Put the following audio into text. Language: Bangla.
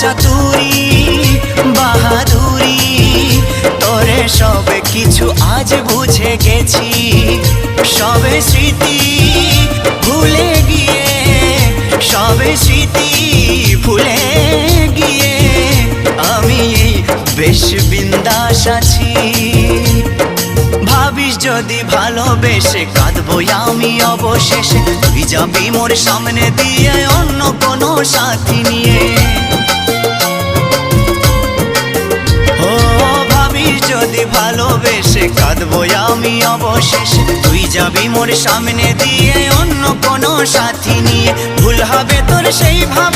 চাতুরি বাহাদুরি, তোরে সবে কিছু আজ বুঝে গেছি। সবে স্মৃতি ভুলে গিয়ে, সবে স্মৃতি ভুলে গিয়ে আমি এই বেশ বিন্দাস আছি। ভাবিস যদি ভালোবেসে কাঁদবো আমি অবশেষে, তুই যাবি মোর সামনে দিয়ে অন্য কোনো সাথী নিয়ে। ও ভাবিস যদি ভালোবেসে কাঁদবো আমি অবশেষে, তুই যাবি মোর সামনে দিয়ে অন্য কোনো সাথী নিয়ে। ভুল হবে তোর সেই ভাব